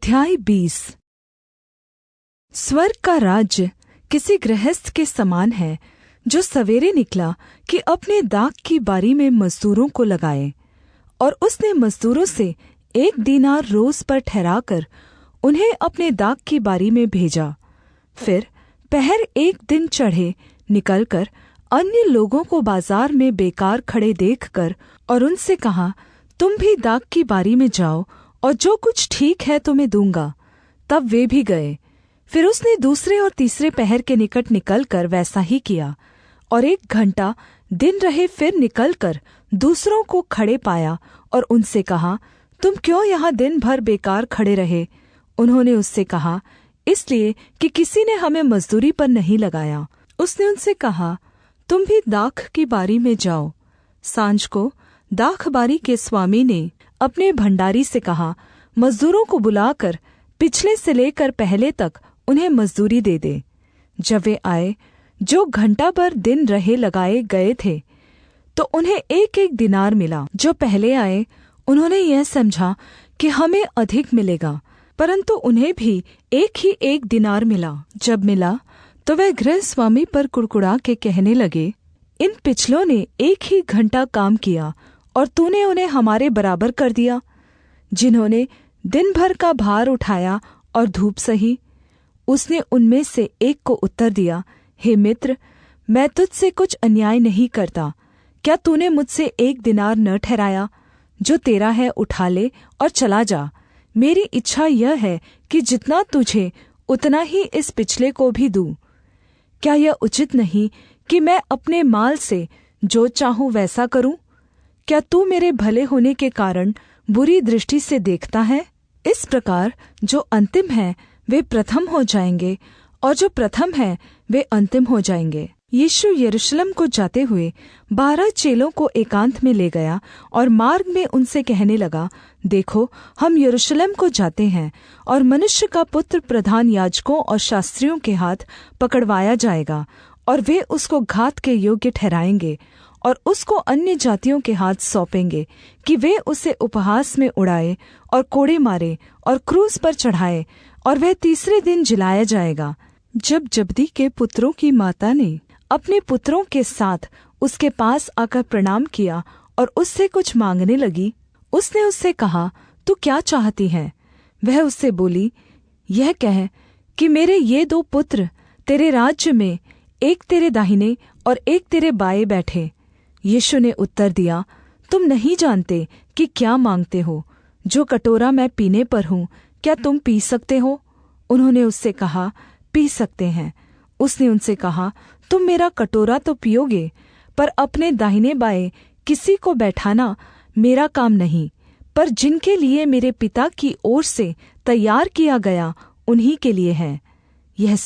अध्याय 20। स्वर्ग का राज्य किसी गृहस्थ के समान है जो सवेरे निकला कि अपने दाख की बारी में मजदूरों को लगाए, और उसने मजदूरों से 1 दीनार रोज पर ठहराकर उन्हें अपने दाख की बारी में भेजा। फिर पहर 1 दिन चढ़े निकलकर अन्य लोगों को बाजार में बेकार खड़े देखकर और उनसे कहा, तुम भी दाख की बारी में जाओ और जो कुछ ठीक है तुम्हें दूँगा। तब वे भी गए। फिर उसने दूसरे और तीसरे पहर के निकट निकलकर वैसा ही किया, और 1 घंटा दिन रहे फिर निकलकर दूसरों को खड़े पाया और उनसे कहा, तुम क्यों यहाँ दिन भर बेकार खड़े रहे? उन्होंने उससे कहा, इसलिए कि किसी ने हमें मजदूरी पर नहीं लगाया। उसने उनसे कहा, तुम भी दाख की बारी में जाओ। सांझ को दाख बारी के स्वामी ने अपने भण्डारी से कहा, मजदूरों को बुलाकर पिछले से लेकर पहले तक उन्हें मजदूरी दे दे। जब वे आए जो घंटा भर दिन रहे लगाए गए थे, तो उन्हें 1-1 दीनार मिला। जो पहले आए उन्होंने यह समझा कि हमें अधिक मिलेगा, परन्तु उन्हें भी 1 दीनार मिला। जब मिला तो वह गृह स्वामी पर कुड़कुड़ा के कहने लगे, इन पिछलों ने 1 ही घंटा काम किया और तूने उन्हें हमारे बराबर कर दिया, जिन्होंने दिन भर का भार उठाया और धूप सही। उसने उनमें से एक को उत्तर दिया, हे मित्र, मैं तुझसे कुछ अन्याय नहीं करता। क्या तूने मुझसे 1 दीनार न ठहराया? जो तेरा है उठा ले और चला जा। मेरी इच्छा यह है कि जितना तुझे उतना ही इस पिछले को भी दूँ। क्या यह उचित नहीं कि मैं अपने माल से जो चाहूँ वैसा करूँ? क्या तू मेरे भले होने के कारण बुरी दृष्टि से देखता है? इस प्रकार जो अंतिम हैं वे प्रथम हो जाएंगे, और जो प्रथम हैं वे अंतिम हो जाएंगे। यीशु यरूशलेम को जाते हुए 12 चेलों को एकांत में ले गया और मार्ग में उनसे कहने लगा, देखो, हम यरूशलेम को जाते हैं, और मनुष्य का पुत्र प्रधान याजकों और शास्त्रियों के हाथ पकड़वाया जाएगा, और वे उसको घात के योग्य ठहराएंगे और उसको अन्य जातियों के हाथ सौंपेंगे कि वे उसे उपहास में उड़ाए और कोड़े मारे और क्रूस पर चढ़ाए, और वह तीसरे दिन जिलाया जाएगा। जब जब्दी के पुत्रों की माता ने अपने पुत्रों के साथ उसके पास आकर प्रणाम किया और उससे कुछ मांगने लगी, उसने उससे कहा, तू क्या चाहती है? वह उससे बोली, यह कह कि मेरे ये 2 पुत्र तेरे राज्य में, एक तेरे दाहिने और एक तेरे बाएं बैठे। यीशु ने उत्तर दिया, तुम नहीं जानते कि क्या मांगते हो। जो कटोरा मैं पीने पर हूँ, क्या तुम पी सकते हो? उन्होंने उससे कहा, पी सकते हैं। उसने उनसे कहा, तुम मेरा कटोरा तो पियोगे, पर अपने दाहिने बाएं किसी को बैठाना मेरा काम नहीं, पर जिनके लिए मेरे पिता की ओर से तैयार किया गया उन्हीं के लिए है। यह